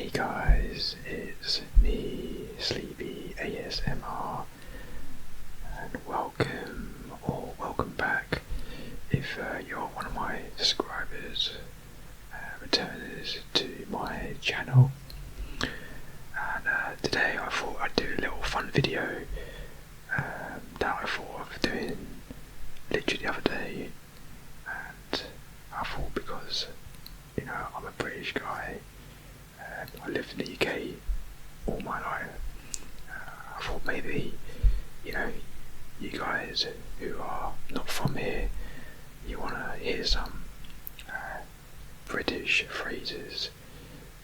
Hey guys, it's me, Sleepy ASMR, and welcome back if you're one of my subscribers, returners to my channel. And today I thought I'd do a little fun video that I thought of doing literally the other day, and I thought because, you know, I'm a British guy, I lived in the UK all my life. I thought maybe, you know, you guys who are not from here, you want to hear some British phrases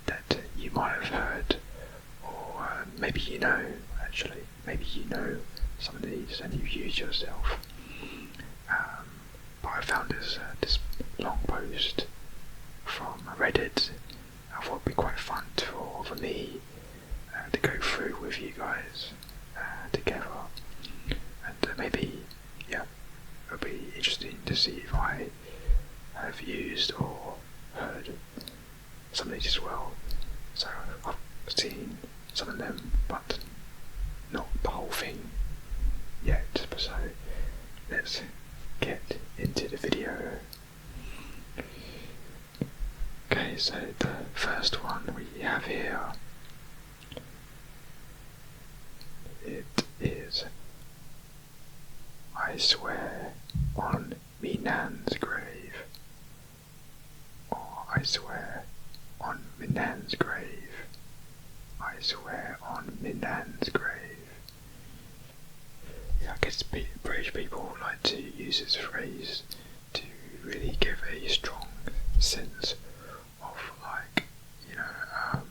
that you might have heard, or maybe you know, actually, maybe you know some of these and you've used yourself. But I found this long post from Reddit. I thought it'd be quite fun for me to go through with you guys together, and maybe, yeah, it'll be interesting to see if I have used or heard some of these as well. So I've seen some of them, but not the whole thing yet. So let's get into the video. Okay, so the first one we have here, it is, I swear on me nan's grave, or I swear on me nan's grave, I swear on me nan's grave. Yeah, I guess British people like to use this phrase to really give a strong sense of, like, you know,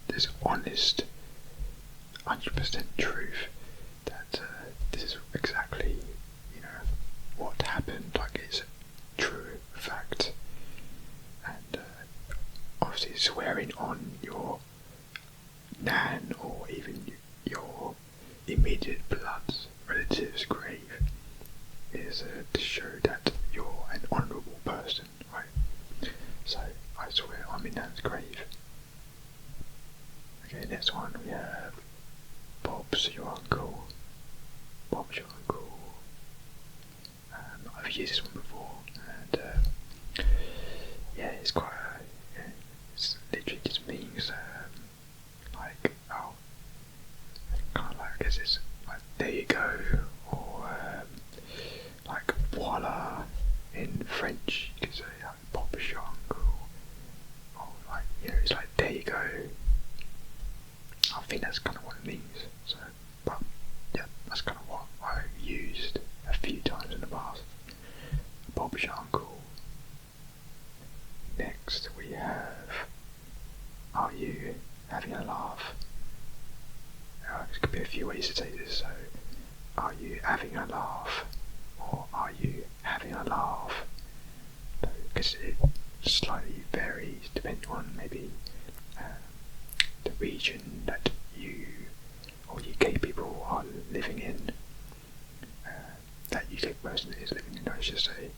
this honest 100% truth that this is exactly, you know, what happened, like it's a true fact. And obviously swearing on your nan or even your immediate blood relative's grave is to show that you're an honourable person, right? So I swear on my nan's grave. Okay, next one we have Bob's your uncle. Bob's your uncle. I've used this one before, and yeah, it's quite it's literally just means like, oh, kind of like, I guess it's like, there you go, or like voila in French, you could say like, Bob's your uncle, or like, you know, it's like, there you go. I think that's kind of what it means. So, but yeah, that's kind of what I've used a few times in the past. Bob's your uncle. Next we have, are you having a laugh? There could be a few ways to say this. So, are you having a laugh, or are you having a laugh? Because it slightly varies depending on maybe the region that you or UK people are living in, that UK person is living in, I should say.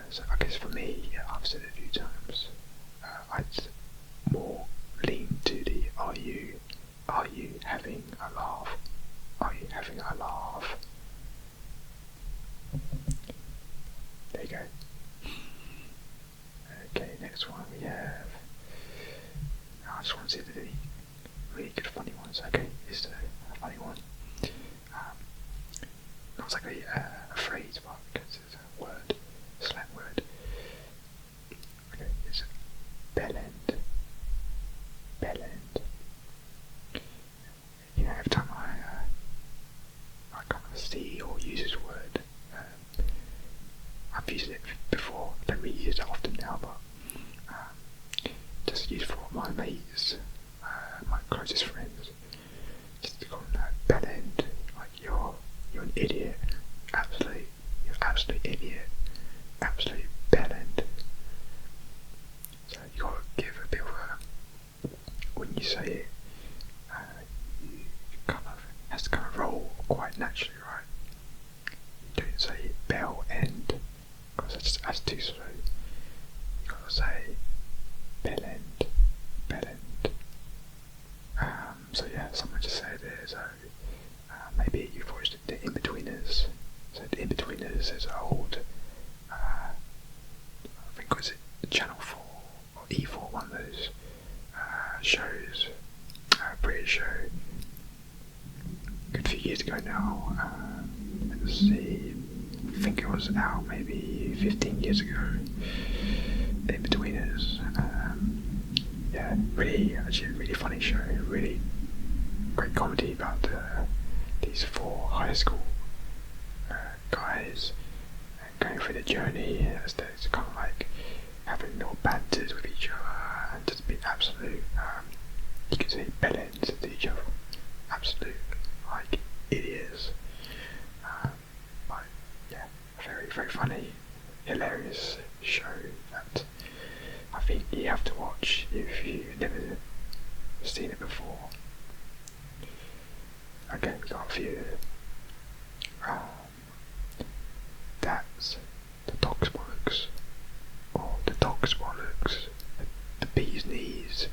So I guess for me, yeah, I've said it a few times, I'd more lean to the are you having a laugh? Are you having a laugh? There you go. Okay, next one we have, I just want to see if there's any really good funny ones. Okay, here's a funny one. Not exactly a phrase, but because it's a word, slang word. Okay, it's bellend. Bellend. You know, every time I kind of see or use this word, I've used it before, don't really use it often now, but just use it for my mates, my closest friends, just to call them that bellend, like you're an idiot, you're absolute idiot, absolute bellend. So you gotta give a bit of a, when you say it, you kind of has to kind of roll quite naturally, right? You don't say bell end, because that's too slow. You gotta say bellend, bellend. So yeah, something to say there. So maybe you've watched the In-Betweeners. So the In-Betweeners is an old, I think it was Channel 4 or E4, one of those shows, British show, a good few years ago now. Let's see, I think it was out maybe 15 years ago. In-Betweeners. Yeah, actually a really funny show, really great comedy about these 4 high school guys going through the journey as they're kind of like having little banters with each other and just being absolute, you can say bellends to each other, absolute like idiots. But yeah, very very funny, hilarious show that I think you have to watch if you've never seen it before. Okay, we got a few. That's the dog's bollocks, or the dog's bollocks, the bee's knees.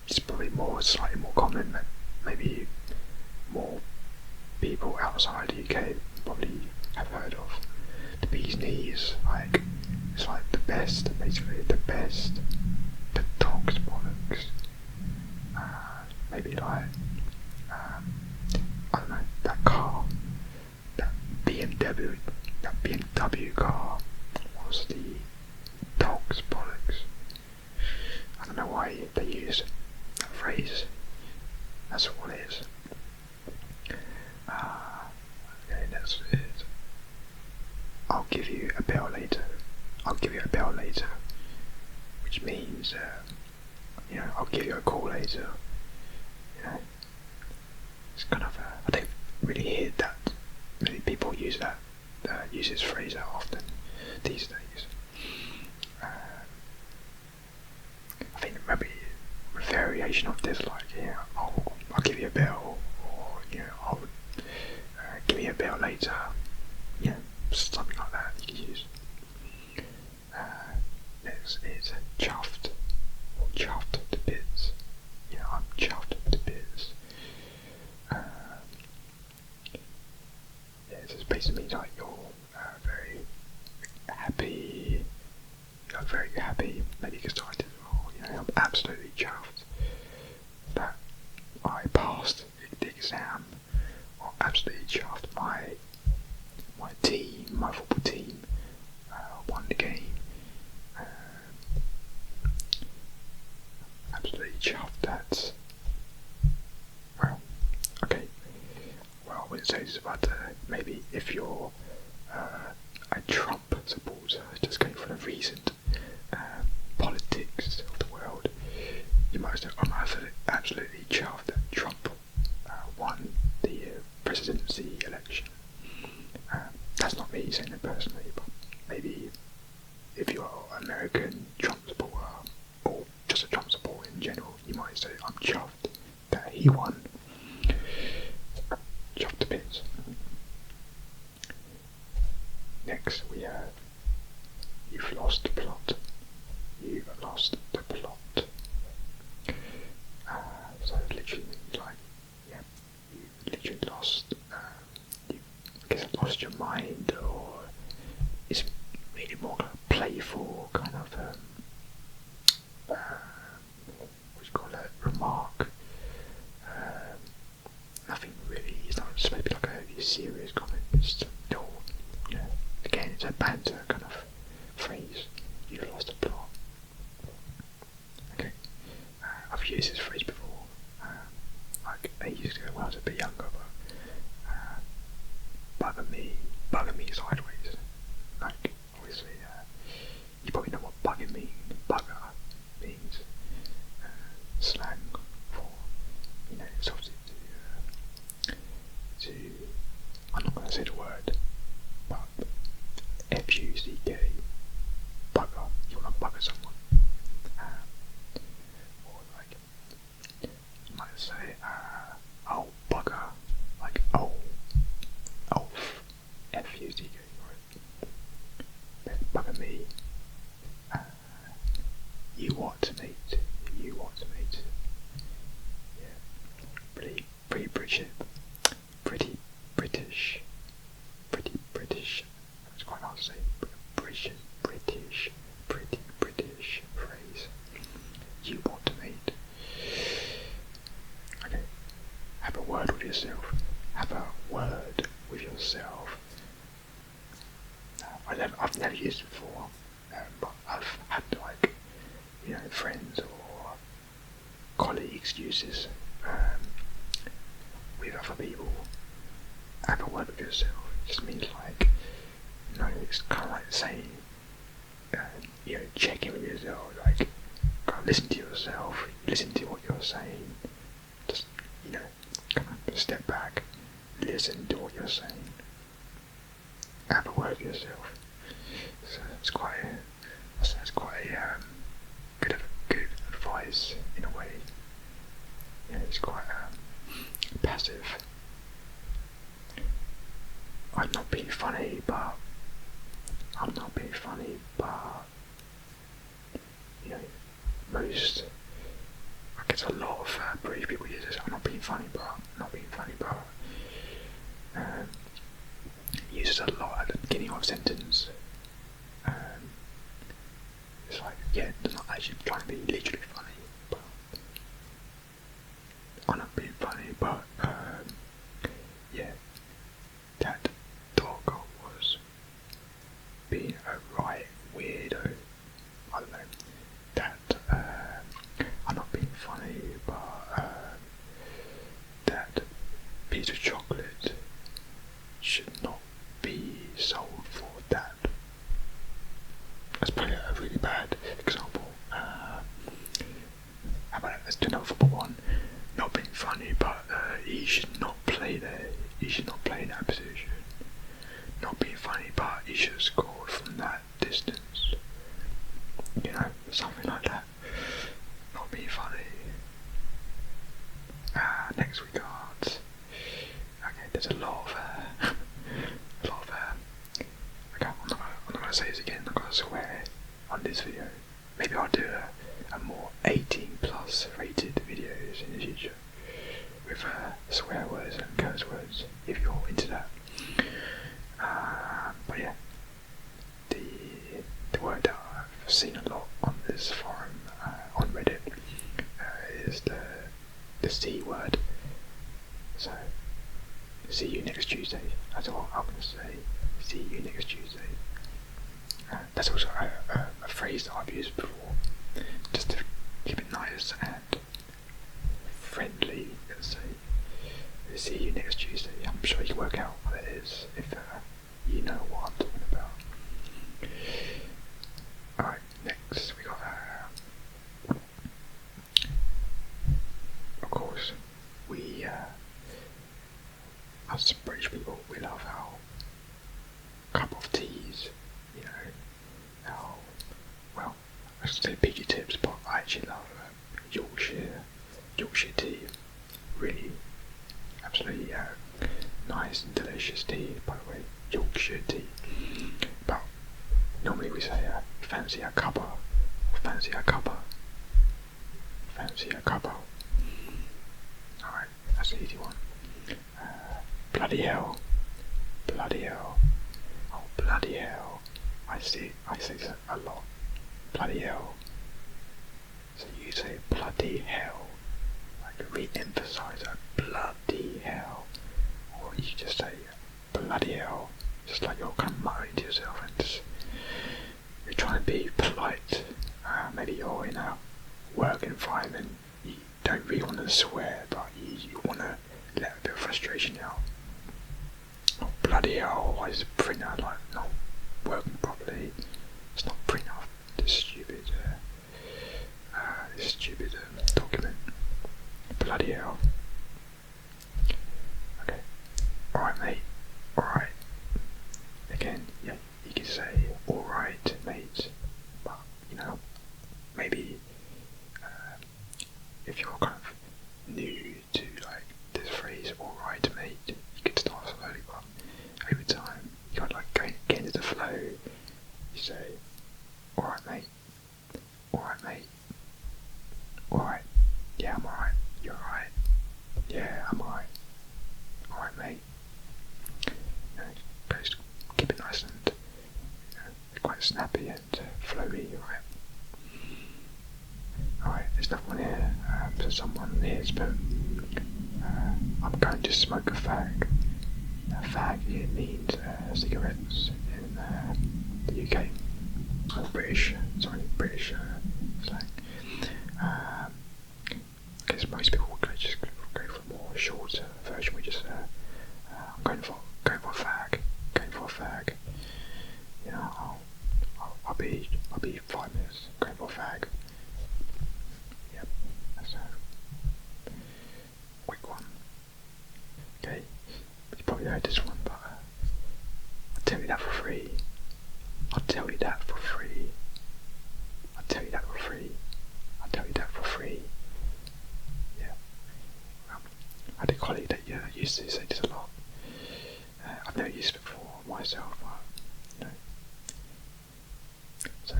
It's probably slightly more common that maybe more people outside the UK probably have heard of. The bee's knees, like, it's like the best, basically the best, the dog's bollocks. Maybe like, I don't know, that car, that BMW car was the dog's bollocks. I don't know why they use that phrase. That's all it is. Okay, that's it. I'll give you a bell later. I'll give you a bell later, which means, I'll give you a call later. It's kind of I don't really hear that many people use this phrase that often these days. I think maybe a variation of this, like, I'll give you a bell, or I'll give you a bell later. Something like that you can use. Next is chuffed, or chuffed to bits. I'm chuffed to bits. It just basically means like you're very happy. You're very happy, maybe excited, or I'm absolutely chuffed that I passed the exam, or absolutely chuffed my team, my football team, won the game. Absolutely chuffed that. Well, okay. Well, I wouldn't say this, but maybe if you're a Trump supporter, just going for the recent politics of the world, you might say, I'm absolutely chuffed that Trump won the presidency election. That's not me saying it personally, but maybe if you're an American Trump supporter, or just a Trump supporter in general, you might say, I'm chuffed that he won. Chuffed to bits. Next we have, you've lost the plot. You've lost the plot. So it literally means like, you literally lost, lost your mind, or it's really more kind of playful, kind of what do you call it, remark. Nothing really, it's not just maybe like a serious comment, it's just little, again it's a banter kind of phrase. You've lost the plot. Okay, I've used this phrase before, like ages ago when I was a bit younger, but bugger me sideways. Like, obviously, you probably know what bugger means. Slang for, it's obviously to, I'm not going to say the word, but F-U-C-K, bugger, you want to bugger someone. Or like, you might say, oh, bugger, like, oh, F-U-C-K, right? Bugger me. You what, mate? British, pretty British, it's quite hard to say, British, pretty British phrase. You want to meet. Okay, have a word with yourself. Have a word with yourself. I've never used it before, but I've had like, friends or colleagues use this with other people. Have a word with yourself. It just means like, it's kind of like saying, check in with yourself, like, listen to yourself, listen to what you're saying, just, kind of step back, listen to what you're saying, have a word with yourself. So it's quite a good advice in a way. It's quite passive. I'm not being funny, but most, I guess a lot of British people use this. I'm not being funny, but uses a lot at the beginning of a sentence. It's like, they're not actually trying to be literally funny, but I'm not being funny, but that dog was being a right weirdo. I don't know. That I'm not being funny, but that piece of chocolate should not be sold for that. That's probably a really bad example. How about it? Let's do another football one. Not being funny, but he should not play there. He should not play in that position. Not being funny, but he should have scored from that distance. Something like that. Not being funny. Next we got. Okay, there's a lot of. Okay, I'm not gonna say this again. I'm gonna swear on this video. Maybe I'll do a more 18 plus rated videos in the future with swear words and curse words if you're into that. But yeah, the word that I've seen a lot on this forum on Reddit is the C word. So, see you next Tuesday. That's all I'm going to say. See you next Tuesday. That's also a phrase that I've used before, just to keep it nice and friendly. Let's say, see you next Tuesday. I'm sure you can work out what it is if you know what I'm talking about. Alright, next we got of course, we as British people, we love our cup of teas, how, well, I should say PG tips, but I actually love Yorkshire tea. Really, absolutely nice and delicious tea, by the way, Yorkshire tea. But normally we say fancy a cuppa, fancy a cuppa, fancy a cuppa. Alright, that's an easy one. Bloody hell, oh bloody hell, I say that a lot, bloody hell. So you say bloody hell, like re-emphasize that, bloody hell, or you just say bloody hell, just like you're kind of muttering to yourself and just, you're trying to be polite. Maybe you're in a work environment, you don't really want to swear, but you want to let a bit of frustration out. Oh bloody hell, why is the printer like not working properly? It's not printing off this stupid document. Bloody hell. Okay. Alright mate. Alright. Again, yeah, you can say alright mate, but maybe if you're kind of new to like this phrase alright mate, you could start slowly, but over time you gotta like get into the flow. You say alright mate, alright, yeah I'm alright, you're alright, someone is, but I'm going to smoke a fag. A fag here means cigarettes in the UK. British slang. I guess most people would just go for a more shorter version. We just I'm going for a fag. Going for a fag. You know, I'll be 5 minutes going for a fag. Yep, that's a quick one. Okay, you probably heard this one, but I'll tell you that for free. I'll tell you that for free. I'll tell you that for free. I'll tell you that for free. Yeah. I had a colleague that used to say this a lot. I've never used it before myself, but, you know. So,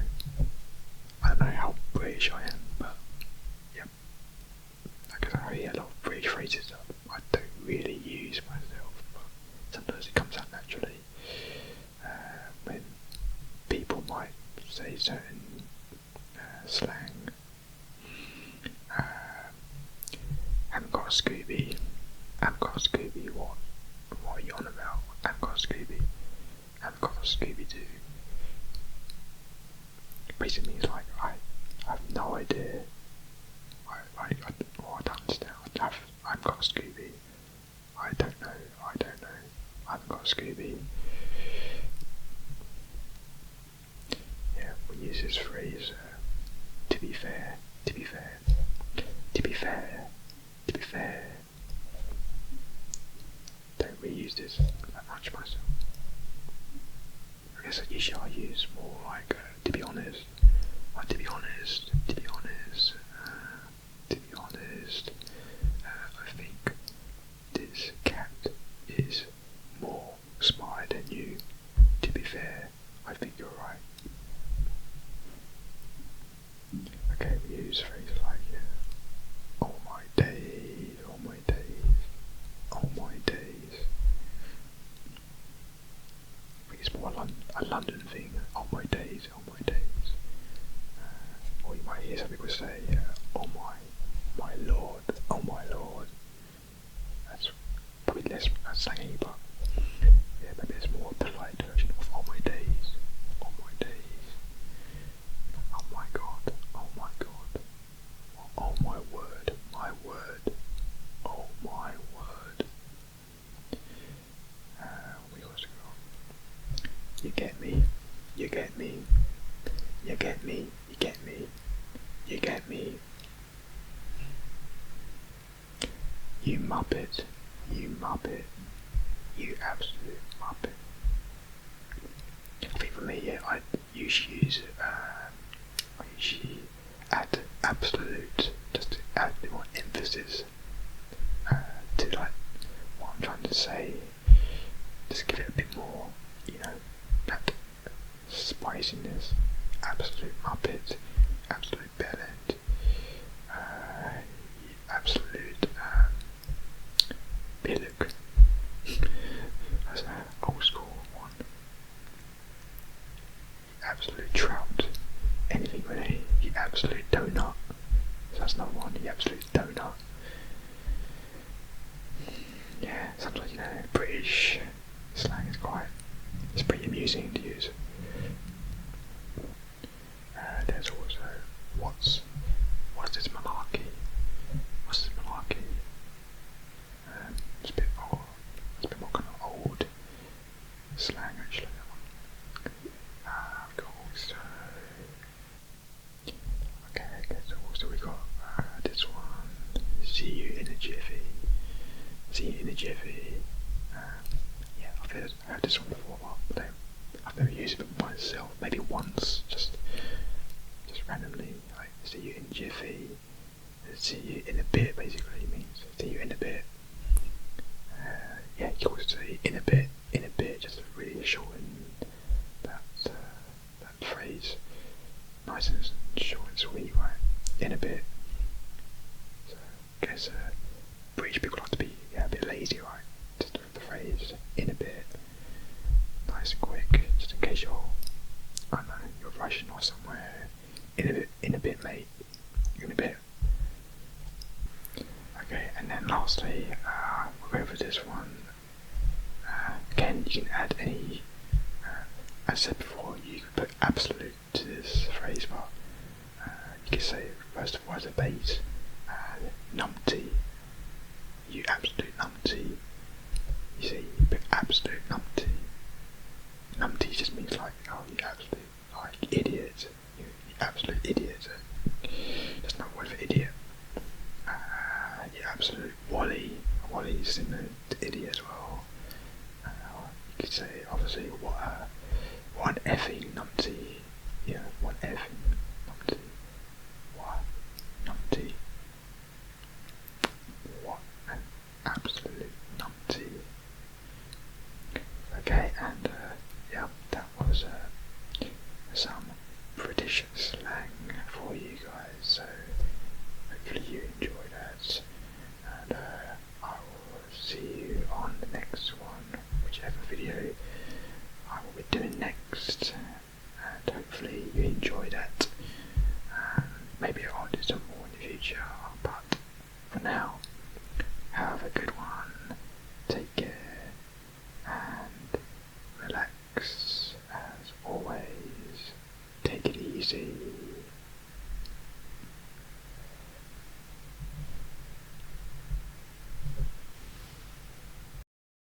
I don't know how British I am, but, yeah. Because I hear a lot of British phrases that I don't really use myself, but sometimes it comes out naturally. When people might say certain slang. Haven't got a Scooby. Haven't got a Scooby. What are you on about? Haven't got a Scooby. Haven't got a Scooby-Doo. Basically means like I have no idea. I don't understand. I haven't got a Scooby. I don't know. I haven't got a Scooby. Yeah, we use this phrase. To be fair. Don't really use this that much myself. I guess usually I use more like to be honest. Like to be honest. I think this cat is more smarter than you. To be fair, I think you're right. Okay, we use phrases like oh my days, oh my days, oh my days. I think it's more a London thing, oh my days, oh my days. Or you might hear some people say, oh my lord, oh my lord. That's probably less slangy, but yeah, maybe it's more polite version of oh my days, oh my days. Oh my god, oh my god, oh my word, oh my word. We also got, you get me, you get me, you get me, you get me, you get me. You muppet, you muppet, you absolute muppet. I think for me, yeah, I usually use I usually add absolute just to add a bit more emphasis to like what I'm trying to say. Just give it a bit more, you know, that spiciness. Absolute muppet, absolute bellend, absolute pillock. That's an old school one. Absolute trout. Anything with a the absolute donut. So that's another one, the absolute donut. Yeah, sometimes, you know, British slang is it's pretty amusing to use. There's also what's this malarkey? What's this malarkey? It's a bit more kind of old slang actually. We've got also also we got this one. See you in a jiffy. See you in a jiffy. Yeah, I've heard this one before, but I've never used it myself. Maybe once, just randomly. Like see you in a jiffy. See you in a bit. Basically means see you in a bit. Yeah, you can also say in a bit, just to really shorten that phrase. Nice and short and sweet, right? In a bit. So I guess British people like to be a bit lazy, right? Just with the phrase in a bit. Nice and quick, just in case I don't know, you're rushing or somewhere. In a bit, mate. In a bit. lastly, we'll go for this one. Again, you can add any, as I said before, you can put absolute to this phrase, but you can say, first of all, as a base, numpty, you absolute numpty. You see, you put absolute numpty. Numpty just means like, oh, you absolute, like, idiot. You absolute idiot. There's no word for idiot. You absolute wally. Wally's similar to idiot as well. You could say, obviously, what an effing numpty. Yeah, what effing numpty. What numpty. What an absolute numpty. Okay, and yeah, that was some British slang for you guys, so hopefully you enjoyed that, and I will see you on the next one, whichever video I will be doing next, and hopefully you enjoy that. Maybe I'll do some more in the future, but for now,